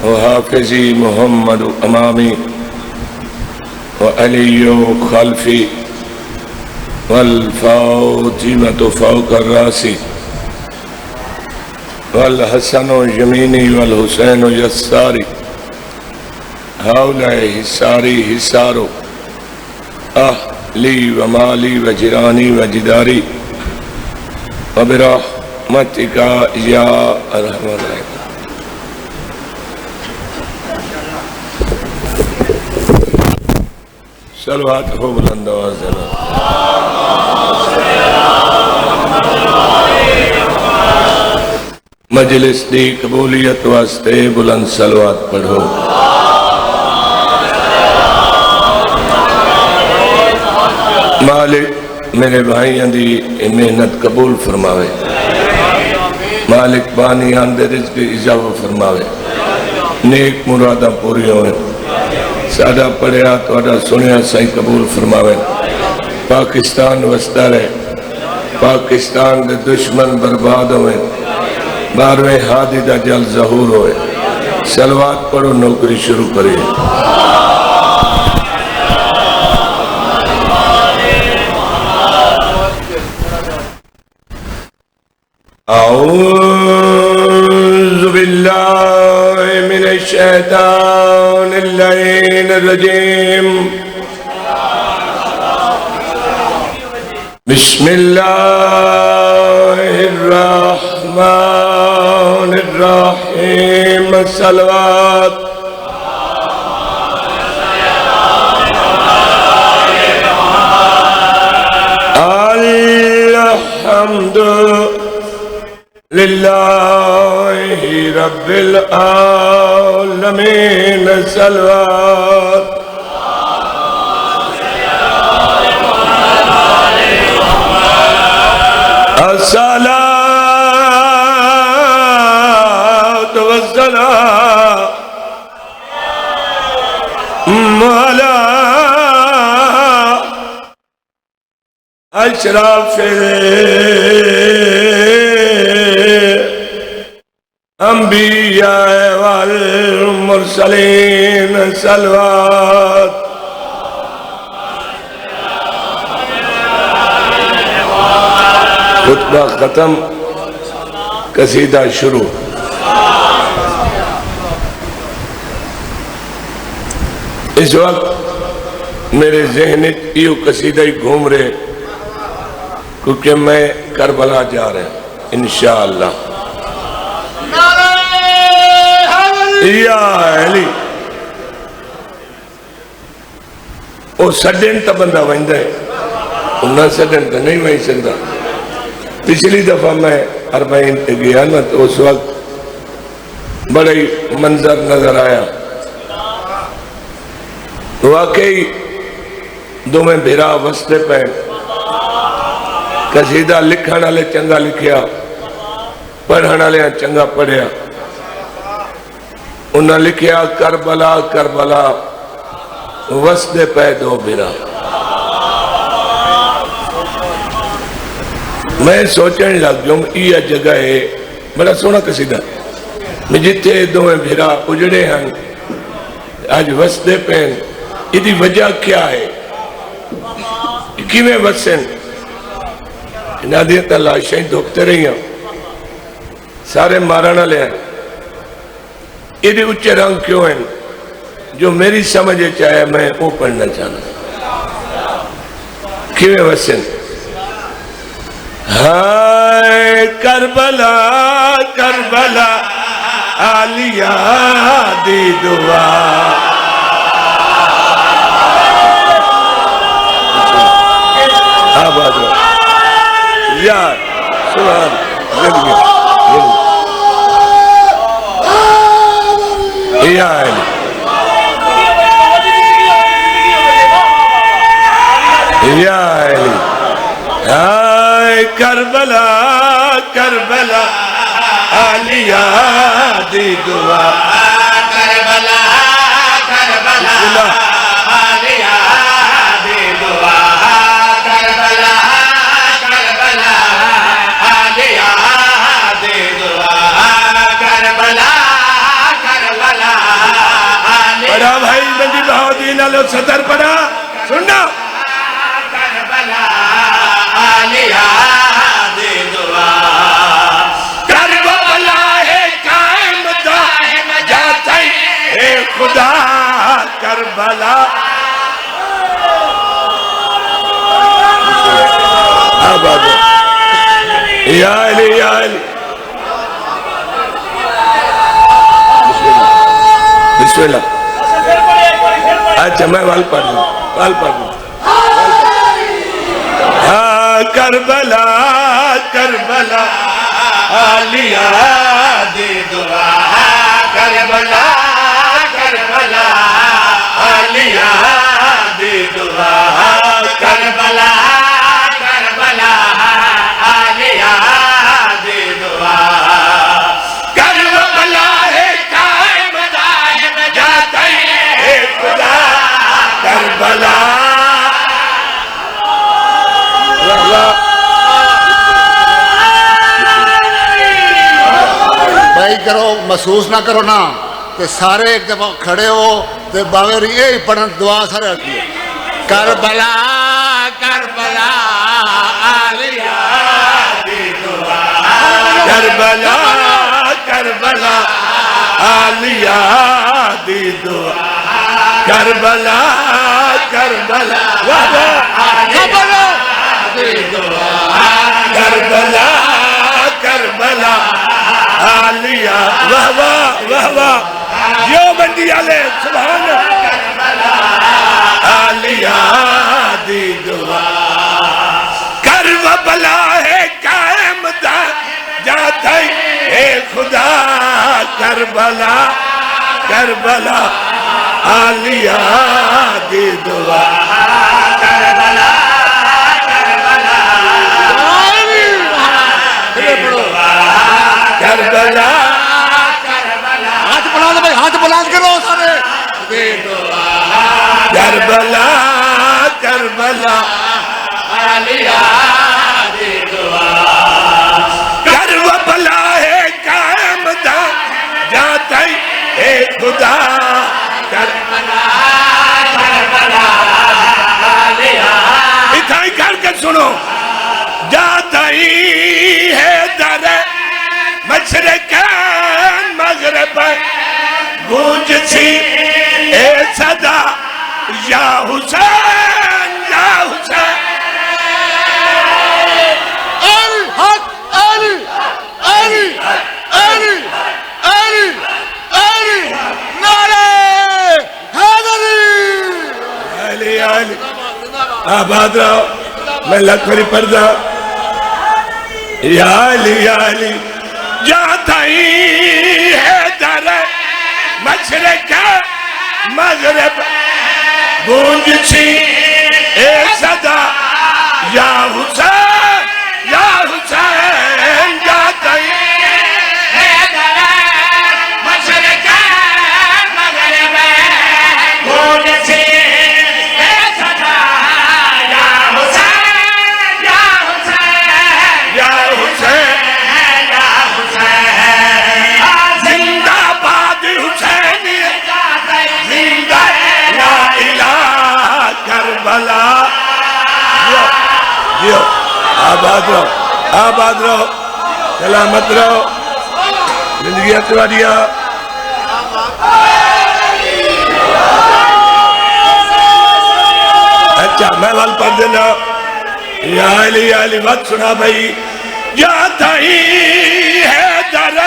وحافظي محمد امامي وعلي خلفي والفاطمة فوق الراس والحسن يميني والحسين يساري هؤلاء حساري حسار أهلي ومالي وجيراني وجداري وبرحمتك يا أرحم الراحمين. صلوات ہو بلند آواز دینا. مجلس دی قبولیت واسطے بلند صلوات پڑھو. مالک میرے بھائیاں دی محنت قبول فرماوے. مالک بانی آندے رزق اضافہ فرماوے. نیک مرادہ پوری ہوئے. سادہ پڑھیا توڑا سنیا سائی قبول فرماوے. پاکستان وسطہ رہے. پاکستان دے دشمن برباد ہوئے. 12ویں ہادی دا جل ظہور ہوئے. صلوات پڑھو نوکری شروع کریے. اعوذ باللہ من الشیطان اللعین الرجیم. بسم اللہ الرحمن الرحیم. صلوات الحمد للہ رب العالمین. صلوات الصلاة والسلام علی اشرف الانبیاء والمرسلین. صلوات خطبہ ختم قصیدہ شروع. اس وقت میرے ذہن یہ قصیدہ ہی گھوم رہے کیونکہ میں کربلا جا رہا ہوں انشاءاللہ. یا علی او سڈن تا بندہ ویندہ ہے. انہاں سڈن تا نہیں وہیں سکتا. پچھلی دفعہ میں اربعین تے گیا نا تو اس وقت بڑی منظر نظر آیا. واقعی دو میں بھیرا وسطے پہ قصیدہ لکھن والے چنگا لکھیا, پڑھن والے چنگا پڑھیا. انہاں لکھیا کربلا کربلا وسطے پہ دو بھیرا. میں سوچنے لگ جوں یہ جگہ ہے بڑا سونا قصیدہ میں جتے دو میں بھیرا اجڑے ہیں آج وسطے پہ. یہ دی وجہ کیا ہے؟ کیویں وسن نادیت اللہ شاہی دھوکتے رہی ہیں سارے مارانا لے ہیں. یہ دی اچھے رنگ کیوں ہیں جو میری سمجھے چاہے میں وہ پڑھنا چاہنا. کیویں وسن ہائے کربلا کربلا عالیہ دی دعا. آباد ہو یا سبحان زندگی یا علی یا علی. ہائے کربلا کربلا عالیہ دی دعا. کربلا کربلا عالیہ دی دعا. کربلا کربلا عالیہ دی دعا. کربلا کربلا سعودی نالو صدر پڑا سننا کربلا آلیا دی دعا کربلا ہے قائم دائم جاتا ہے خدا کربلا آباد یا علی یا علی بسم اللہ اچھا میں وال پڑھ دوں کربلا کربلا آلیا دی دعا کربلا کربلا آلیا دی دعا کربلا کربلا آلیا دی دعا کربلا ہے قائم دائم جاتا ہے خدا کربلا بھائی کرو محسوس نہ کرو نا کہ سارے ایک دفعہ کھڑے ہو تو باغیر یہ پڑھن دعا سارے آتی ہے کربلا کربلا آلیا دی دعا کربلا کربلا آلیا دی دعا کربلا کربلا کربلا دی دعا کربلا کربلا آلیا واہ واہ واہ واہ یہ بندی علیہ سبحان آلیا دی دعا کربلا ہے قائم جاتا ہے خدا کربلا کربلا آلیا دی دعا کربلا کربلا کربلا ہاتھ بلند بھائی ہاتھ بلند کرو سارے کربلا کربلا آلیا دی دعا کربلا ہے قائم جاتا ہے خدا کربلا کربلا آلیا اتھائی کر کے سنو جاتا ہی ہے در مشرق مغرب گونج سی اے صدا یا حسین یا حسین الحق علی علی علی علی علی نعرہ حیدری علی علی آباد رہو میں لکھری پردہ یا علی یا علی جاتا ہی ہے در مشرق مغرب گونج سی اے صدا یا حسین یا حسین جاتا ہی مشرق مغرب گونج سی اے صدا یا حسین یا حسین یا حسین یا حسین زندہ باد حسین زندہ لا الہ کربلا جیو آباد رہو سلامت رہو زندگی اتواریا اچھا میں وال پڑھ دینا یا علی وقت سنا بھائی جاتا ہی ہے در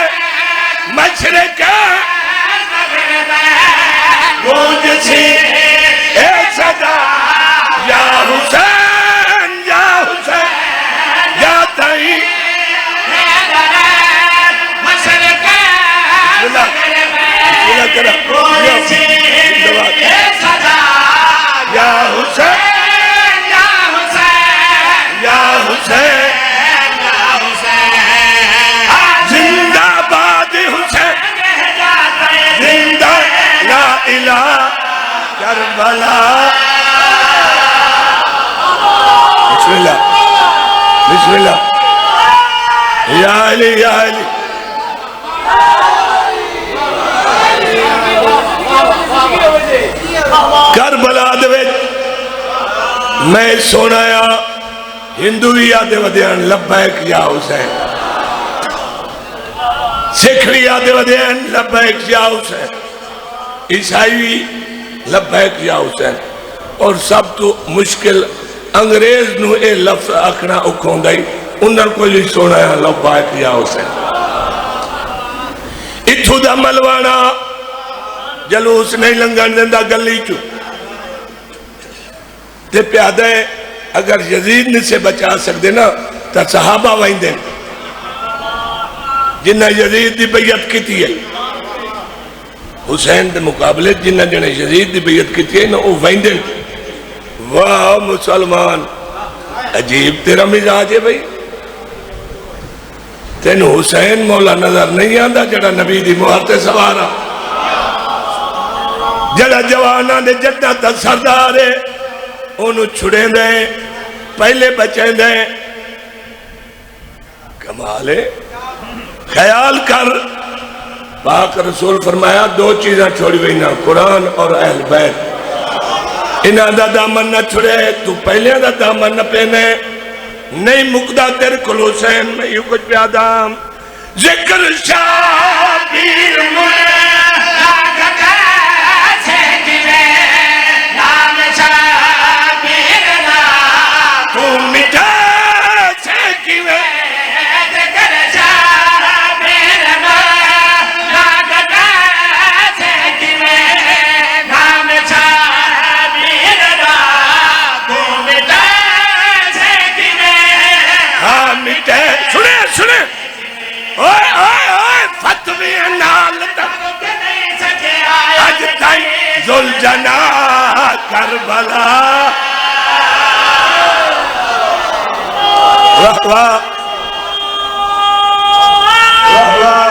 مشرق گونج سی اے صدا یا حسین یا حسین جاتا ہی مشرق اللہ کرا گونج سی اے صدا یا حسین یا حسین یا حسین زندہ باد حسین زندہ لا الہ کربلا بسم اللہ بسم اللہ یا علی یا علی اللہ میں سنایا ہندو بھی آدھے ودیان لبیک یا حسین، سکھ بھی آدھے ودیان لبیک یا حسین، عیسائی بھی لبیک یا حسین، اور سب تو مشکل انگریز نو اے لفظ آکھنا اکھوں دائی انہوں کو یہ سنایا لبیک یا حسین۔ اتھو دا ملوانا جلوس نہیں لنگان دندہ گلی چو تے پیادہ ہے اگر یزید نے سے بچا سکتے نا تا صحابہ وائن دیں جنہ یزید دی بیعت کی تھی ہے، حسین دے مقابلے جنہ جنہ یزید دی بیعت کی تھی ہے نا وہ وائن دیں۔ واہ مسلمان عجیب تیرا مزاج ہے بھئی، تین حسین مولا نظر نہیں آندہ جڑا نبی دی مہرتے سوارا، جڑا جوانا دے جدہ تا سردارے انہوں چھڑیں دیں پہلے بچیں دیں۔ کمالے خیال کر، پاک رسول فرمایا دو چیزاں چھوڑی ہوئی نا، قرآن اور اہل بیت، انہاں دا دامن نہ چھڑے تو پہلے دا دامن نہ پہنے، نہیں مقدہ تیر کل حسین میں یوں کچھ پیادام ذکر شابیر زلجنا کربلا، واہ واہ واہ واہ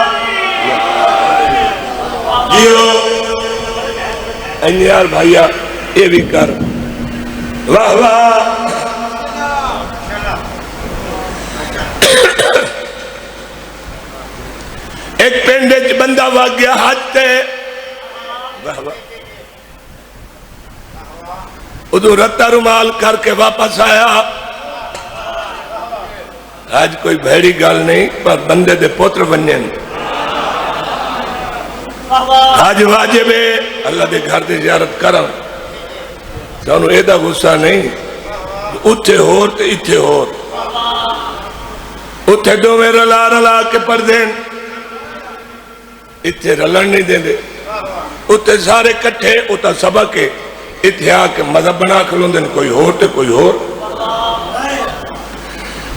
جیو انیار بھائیا یہ بھی کر، واہ واہ ایک پینڈے بندہ واقعہ ہاتھتے، واہ واہ ادھو رتہ رومال کر کے واپس آیا، آج کوئی بھیڑی گال نہیں پر بندے دے پوتر بنین، آج واجب ہے اللہ دے گھر دے زیارت کرم، سانو ایدہ غصہ نہیں، اتھے ہور تے اتھے ہور، اتھے دو میں رلا رلا کے پڑھ دین، اتھے رلن نہیں دیں دے، اتھے سارے کٹھے اتھا سبق ہے، اتحا کے مذہب بنا کھلوں دن کوئی ہور تے کوئی ہور،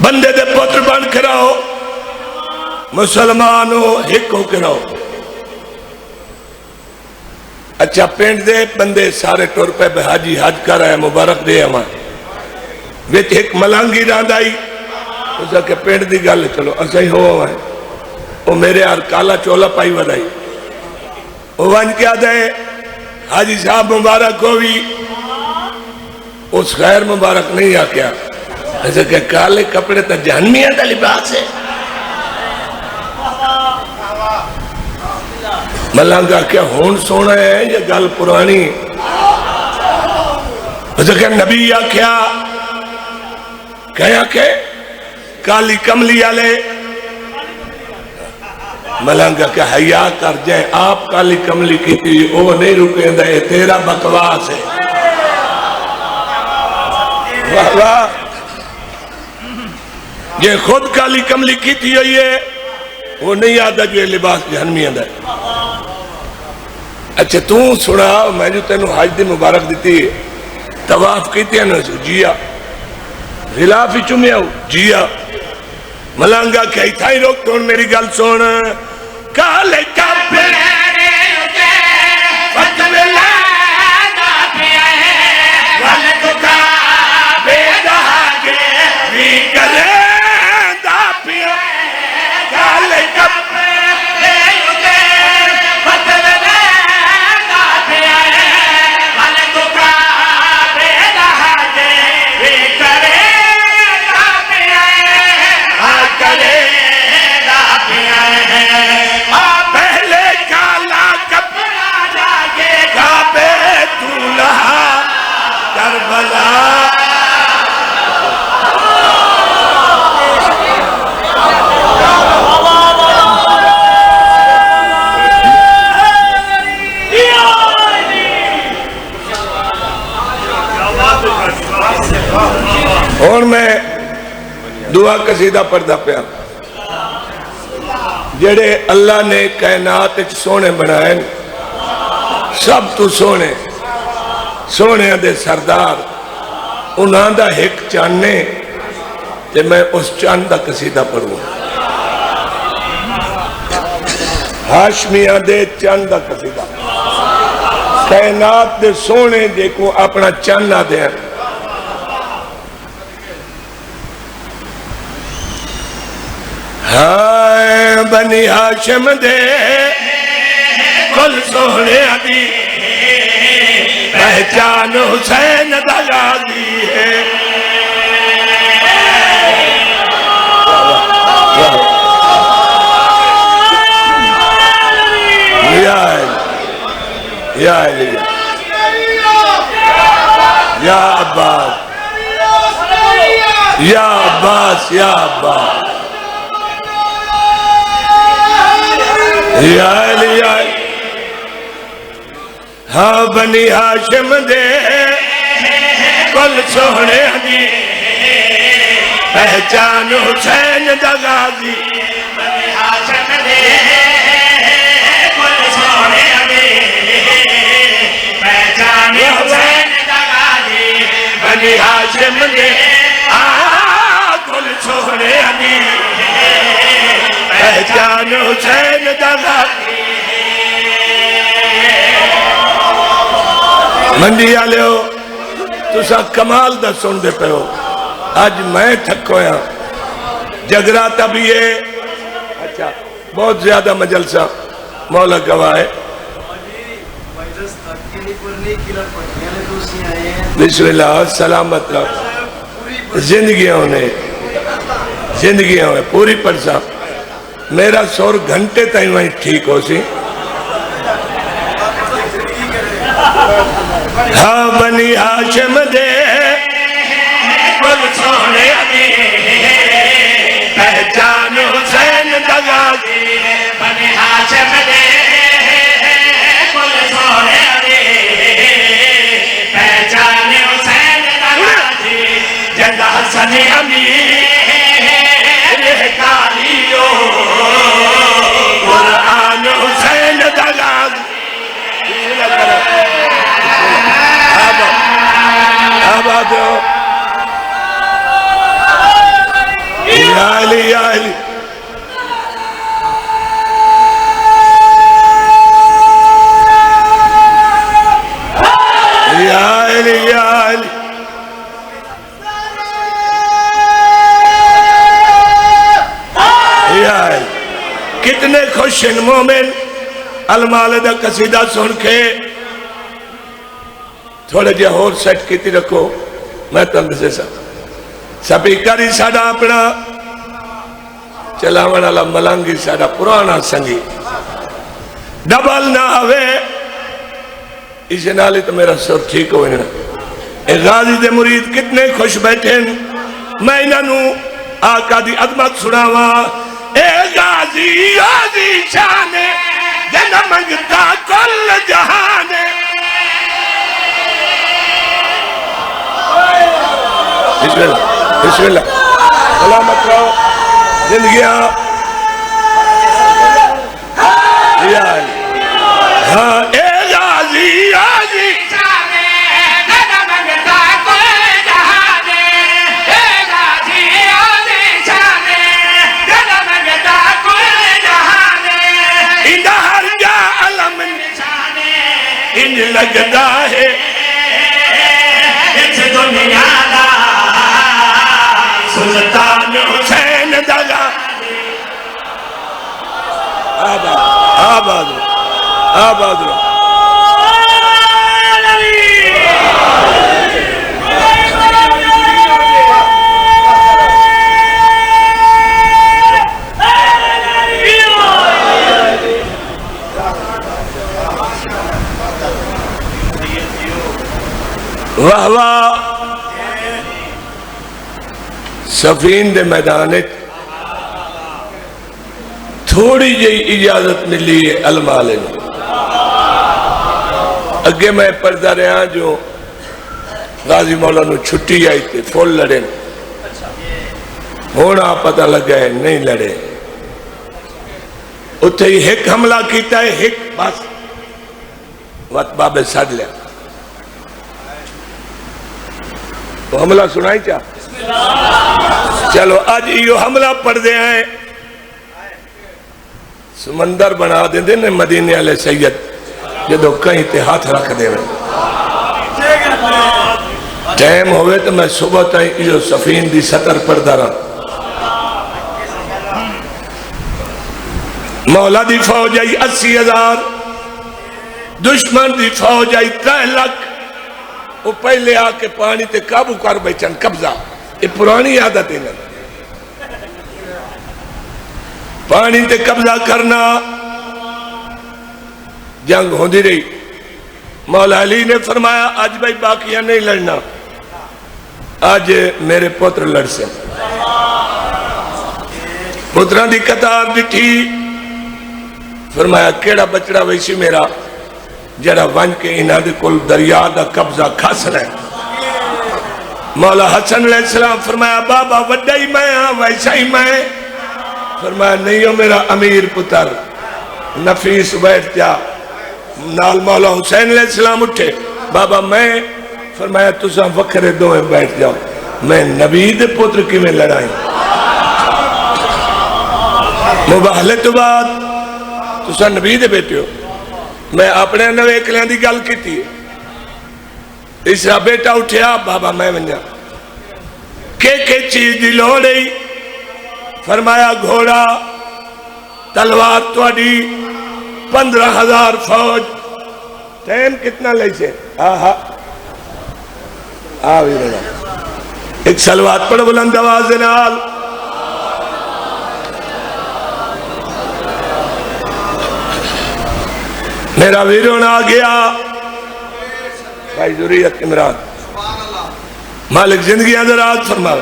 بندے دے پتر بن کے رہو، مسلمانوں ہک ہو کے رہو۔ اچھا پینڈ دے بندے سارے ٹور پہ بے حاجی حج کر رہے مبارک دے ہمارے ویچ ایک ملانگی راند آئی، اسا کہ پینڈ دی گل چلو اسا ہی ہوا ہوا ہے، وہ میرے آر کالا چولا پائی ودائی، وہ وانج کیا دے حاجی صاحب مبارک ہوئی، اس خیر مبارک نہیں آکیا، ایسا کہ کالے کپڑے تا جہنمیاں دا لباس ہے، ملانگا کیا ہون سونا ہے یہ گل پرانی، ایسا کہ نبی آکیا کہیا کہ کالی کملی آلے، ملانگا کہ حیاء کر جائیں آپ کالی کملی کی تھی وہ نہیں رکیں دے تیرا بکواس ہے، واہ واہ یہ خود کالی کملی کی تھی ہوئی ہے وہ نہیں آدھا جو یہ لباس جہنمی آدھا ہے۔ اچھا تو سنا میں جو تینوں حج دی مبارک دیتی ہے تواف کیتی ہے نا جیا غلافی چومیا ہو جیا، ملانگا کہ تھا ہی روک تو میری گل سن، کالے کپڑے فتوے لانا پیا ہے والد کا بیدہ گے بھی کرے دا پیا ہے، کالے کپڑے فتوے لانا پیا ہے والد کا بیدہ گے بھی کرے دا پیا ہے، کرے دا پیا ہے، پہلے کا دعا قصیدہ پڑھدا پیا جڑے اللہ نے کائنات وچ سونے بنائے سب تو سونے سونے دے سردار انہاں دا ایک چانے تے میں اس چاند دا قصیدہ پڑھوں ہاشمیاں دے چاند دا قصیدہ کائنات دے سونے دے کو اپنا چاندہ دے ہائے بنی ہاشم دے کل سونے دی پہچان حسین دا غازی ہے یا علی یا عباس یا عباس یا عباس یا علی یا علی ہاں بنی ہاشم دے کل سونے دی پہچان حسین دا غازی بنی ہاشم دے کل سونے دی پہچان حسین دا غازی بنی ہاشم دے کل سونے دی پہچان حسین دا غازی منڈی آلے ہو تسا کمال دا سن دے پہ ہو آج میں تھکویا جگراتا بھی ہے اچھا بہت زیادہ مجلسہ مولا گواہ ہے بسم اللہ سلامت رہا زندگیاں ہونے پوری پرسا میرا سور گھنٹے تائیں وہیں ٹھیک ہو سی ہاں بنی ہاشم دے کل سونے دی پہچان حسین دا غازی بنی ہاشم دے کل سونے دی پہچان حسین دا غازی جندہ حسن امیر کالیو قرآن حسین دا غازی آباد ہو یا علی یا علی یا علی یا علی یا علی کتنے خوش ہیں مومن المال دا قصیدہ سن کے تھوڑے جے ہور سیٹ کیتی رکھو میں تنگ سے سپیکر ہی ساڑا اپنا چلاون والا ملنگی ساڑا پرانا سنگی ڈبل نہ ہوئے اسے نالی تو میرا سر ٹھیک ہوئے نا اے غازی دے مرید کتنے خوش بیٹھیں میں انہوں آقا دی عظمت سناوا اے غازی غازی شانے جنہ منگتا کل جہانے بسم اللہ بسم اللہ سلامت رہو زندگیاں یا علی ہاں اے غازی غازی شانے جنہ منگتا کل جہانے اے غازی غازی شانے جنہ منگتا کل جہانے اندہ ہر جا علم شانے ان لگتا ہے اس دنیا دا سلطان حسین دا غازی آباد رو آباد رو واہ واہ سفین دے میدانے تھوڑی جئی اجازت ملی ہے المالے نے اگے میں پردہ رہا جو غازی مولا نو چھٹی آئی تھے فول لڑیں ہونا پتہ لگا ہے نہیں لڑے اتھے ہی ایک حملہ کیتا ہے ایک بس وقت بابے سڑ لیا تو حملہ سنائی چاہ چلو آج یہ حملہ پڑھ دے ہیں سمندر بنا دیں دے مدینے علیہ سید جدو کہیں تے ہاتھ رکھ دے میں ٹائم ہوئے تو میں صبح تائیں یہ سفین دی سطر پر دارا مولا دی فوج آئی 80,000 دشمن دی فوج آئی 3 لاکھ وہ پہلے آ کے پانی تے قابو کر بیچن قبضہ یہ پرانی عادت ہے پانی تے قبضہ کرنا جنگ ہوندی رہی مولا علی نے فرمایا آج بھائی باقیاں نہیں لڑنا آج میرے پتر لڑ سے پتران دی قطار ڈٹھی فرمایا کیڑا بچڑا ویسی میرا جڑا ون کے انہاں دے کل دریا دا قبضہ کھاس رہے مولا حسن علیہ السلام فرمایا بابا وڈا ہی میں ہاں ویسا ہی میں فرمایا نہیں ہو میرا امیر پتر نفیس بیٹھ جا نال مولا حسین علیہ السلام اٹھے بابا میں فرمایا تساں وکھرے دوئے بیٹھ جاؤ میں نبی دے پتر کی میں لڑائیں مباہلے تو بعد تساں نبی دے بیٹے ہو میں اپنے نوے کلیاں دی گل کی تھی اسرا بیٹا اٹھیا بابا میں منجا کہ چیز دی لوڑی فرمایا گھوڑا تلوار توڑی 15,000 فوج ٹائم کتنا لے سے آوی رہا ایک سلوات پڑھ بلند آواز نال میرا ویرون آ گیا بھائی ذریت عمران مالک زندگی حضرات فرما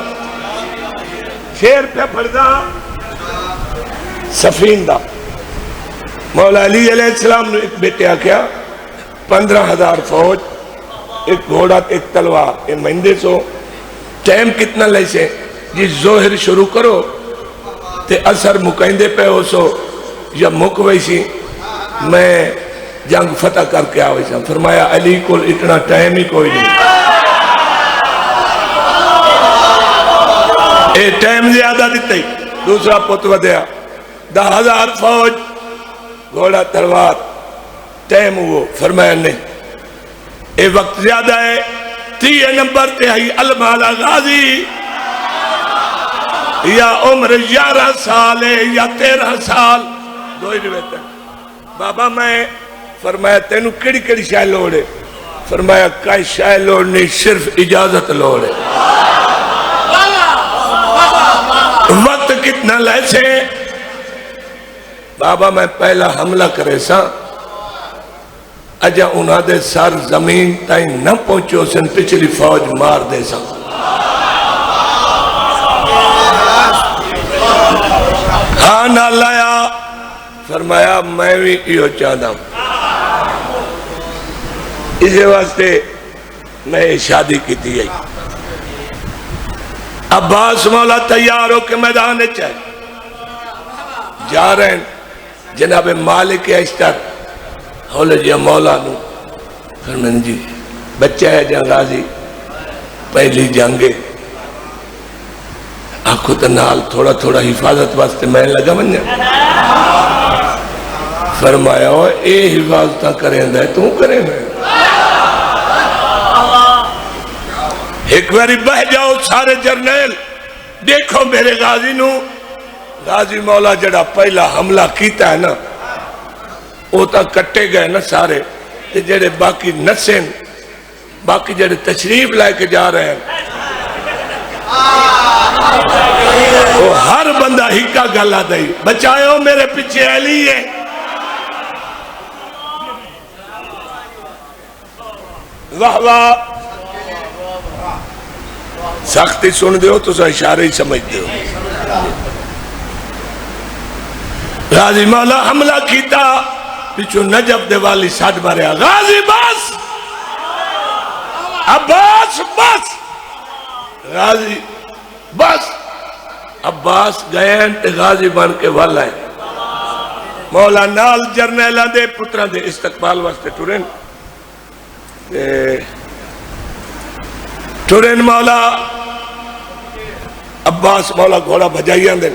شیر پہ پڑھدا سفین دا مولا علی علیہ السلام نے ایک بیٹے آکیا 15,000 فوج ایک گھوڑا ایک تلوار ایک مہندے سو ٹائم کتنا لے سے جی ظہر شروع کرو تے اثر مکہندے پہ ہو سو یا مکویسی میں جنگ فتح کر کے آوے سا فرمایا علی کو اتنا ٹائم ہی کوئی نہیں اے ٹائم زیادہ دیتے ہی دوسرا پتو دیا 10,000 فوج گھوڑا تلوار ٹائم وہ فرمایا نہیں اے وقت زیادہ ہے 3 نمبر تہائی المالا غازی یا عمر 11 سال ہے یا 13 سال دو ہی روایت ہے بابا میں فرمایا تینو کڑی کڑی شاہ لوڑے فرمایا کئی شاہ لوڑ نہیں صرف اجازت لوڑے وقت کتنا لیسے بابا میں پہلا حملہ کرے سا اجا انہاں دے سر زمین تائیں نہ پہنچو سن پچھلی فوج مار دے سا کھانا لایا فرمایا میں بھی یہ چاہتا ہوں اسے واسطے میں شادی کی تھی عباس مولا تیار ہو کے میدان چاہے جا رہے ہیں جناب مالک اشتر ہولے جی مولا نو فرمین جی بچہ ہے جنگ غازی پہلی جنگے آنکھو تنال تھوڑا تھوڑا حفاظت واسطے میں لگا منجا فرمایا ہو اے حفاظتہ کریں دے تو کریں میں ایک باری بہ جاؤ سارے جرنیل دیکھو میرے غازی نو غازی مولا جڑا پہلا حملہ کیتا ہے نا وہ تا کٹے گئے نا سارے جڑے باقی نسین باقی جڑے تشریف لائے کے جا رہے ہیں وہ ہر بندہ ہی کا گلہ دائی بچائیو میرے پیچھے علی ہے واہ واہ سختی سن دیو تو سا اشارے ہی سمجھ دیو غازی مولا حملہ کیتا پیچھو نجف دے والی ساٹھ ماریا غازی بس عباس بس غازی بس عباس گئے ہیں غازی بن کے وال آئے مولا نال جرنیلہ دے پترہ دے استقبال واسطے ٹورن مولا عباس مولا گھوڑا بجائی آن دیں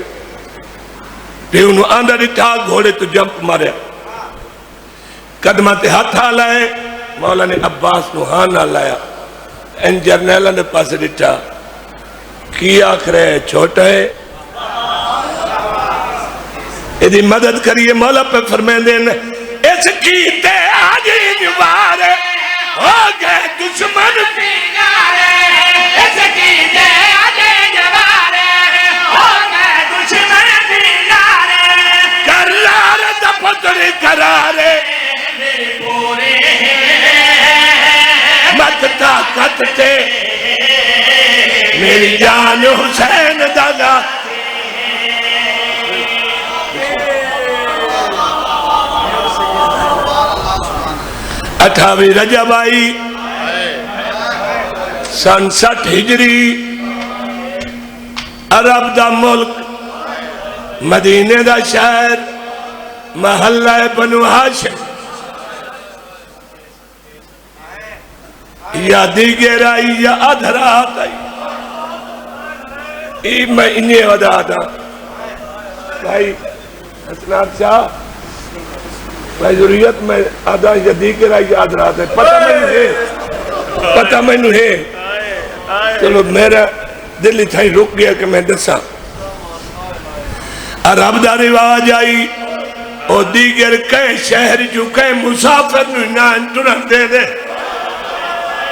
پھر انہوں آندہ ڈٹھا گھوڑے تو جمپ ماریا قدمہ تے ہاتھ لائے مولا نے عباس نو ہاں نہ لایا ان جرنیلہ نے پاس ڈٹھا کی آخر ہے چھوٹا ہے ایدی مدد کریے مولا پہ فرمائیں دین اس کیتے آگے نوارے ہو گئے دشمن پیارے اس کیتے آگے نوارے ہو گئے دشمن پیارے کر لارے دا پتر کرارے پورے مت طاقت تے میری جان حسین دادا اٹھاوی رجب آئی سن 60 ہجری عرب دا ملک مدینے دا شہر محلہ بنو ہاشم یا دیگر آئی یا ادھرات آئی میں انہیں ودا دا بھائی حسنات شاہ بھائی ضروریت میں آدھا یا دیگر آئی یا ادھرات ہے پتہ میں نو ہے چلو میرا دل اتھائی رک گیا کہ میں دسا عرب دا رواج آئی او دیگر کئے شہر جو کئے مسافر نو نان ٹرن دے دے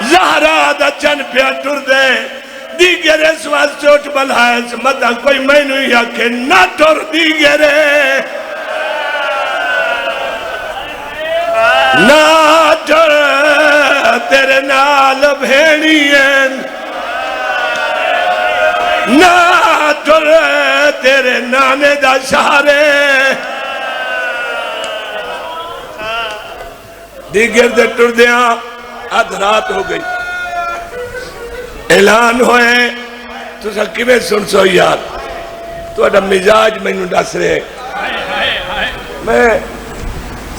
زہرہ دا چن پیا ٹر دے دیگر اس واسطے اٹھ بلائے مدہ کوئی میں نو یا کہ نہ ٹر دیگر نہ ٹر تیرے نال بھیڑی ہیں نہ ٹر تیرے نانے دا شہرے دیگر دے ٹر دیاں آدھ رات ہو گئی اعلان ہوئے تو سا کیویں سن سو یار تو اڈا مزاج میں نو ڈس رہے میں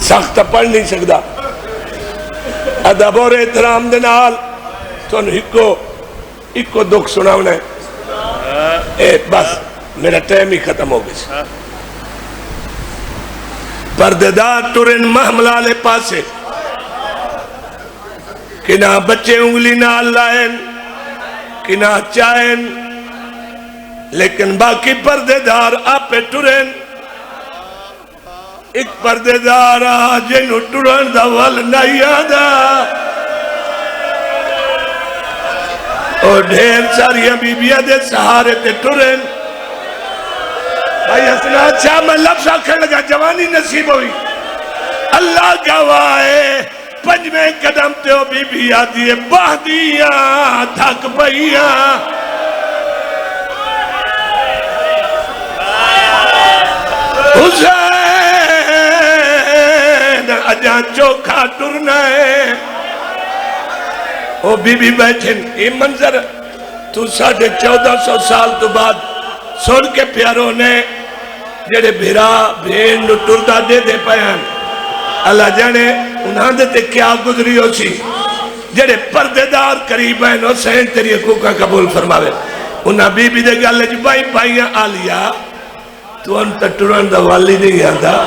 سخت پڑھ نہیں سکتا ادب اور احترام دے نال تو ایکو دکھ سناؤنا ہے بس میرا ٹائم ہی ختم ہو گئی پردیدار ٹورن محملہ لے پاسے کہ نہ بچے انگلی نال لائن کہ نہ چائن لیکن باقی پردیدار آپے ٹورن ایک پردیدار آجنو ٹورن دا وال نہیں آدھا اور ڈھیر ساری بیبیاں دے سہارے تے ٹورن بھائی حسنات شاہ میں لفظ آکھر لگا جوانی نصیب ہوئی اللہ گواہے پنجمیں قدم تے ہو بی بی آدھی باہدیاں تھک پئیاں حسین اجاں چوکھا ٹرنا ہے وہ بی بی بیٹھن یہ منظر تو 1450 سال تو بعد سن کے پیاروں نے جڑے بھیرا بھین نو ٹردہ دے دے پیان اللہ جانے انہاں دے تے کیا گزری ہو سی جڑے پردیدار قریب ہیں حسین تیری حقوقہ قبول فرماوے انہاں بی بی دے گالے جو بائی پائیاں آلیا تو انتا ٹران دا والی نہیں آدھا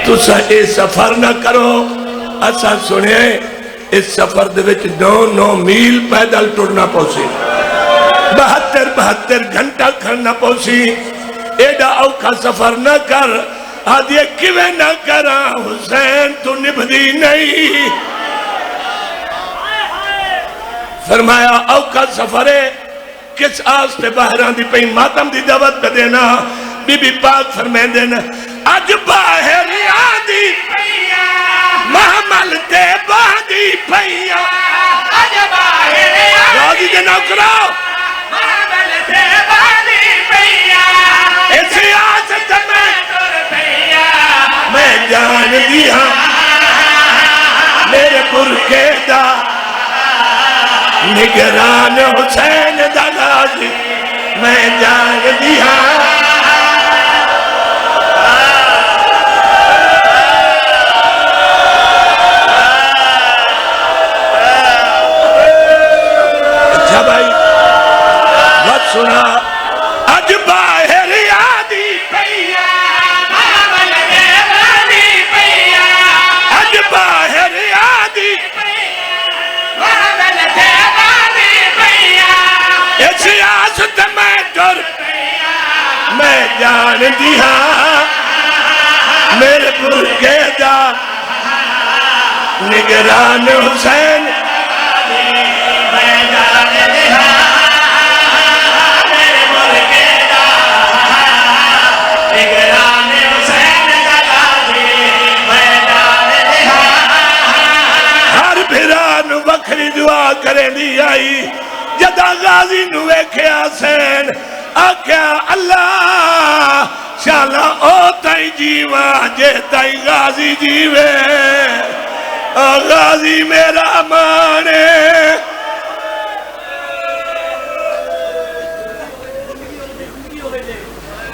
تو سا اے سفر نہ کرو اسا سنے اس سفر دے وچ 9 میل پیدل ٹرنا پوسی 72 گھنٹہ کھڑنا پوسی ایڈا اوکھا سفر نہ کر آدھے کیویں نہ کرا حسین تو نبھدی نہیں فرمایا اوکھا سفرے کس آستے باہران دی پہی ماتم دی دعوت پہ دینا بی بی پاک فرمائیں دینا اج باہر آدھی پہیا محمل تے باہدی پہیا اج باہر آدھی دے نوکراؤ محمل تے باہدی پہیا ایسی آست میں تر پہیا میں جان دیا میرے پرکے دا نگران حسین دا غازی میں جان دیا اچھا بھائی بات سنا اج باہر یادی پیا اج باہر یادی اس آست میں ڈر میں جان دیا میرے برکے دا نگران حسین ہر بھران وکھری دعا کریں دی آئی جدا غازی نو ویکھیا سین آکھیا اللہ شالا او تائی جیواں جے تائی غازی جیوے غازی میرا مانے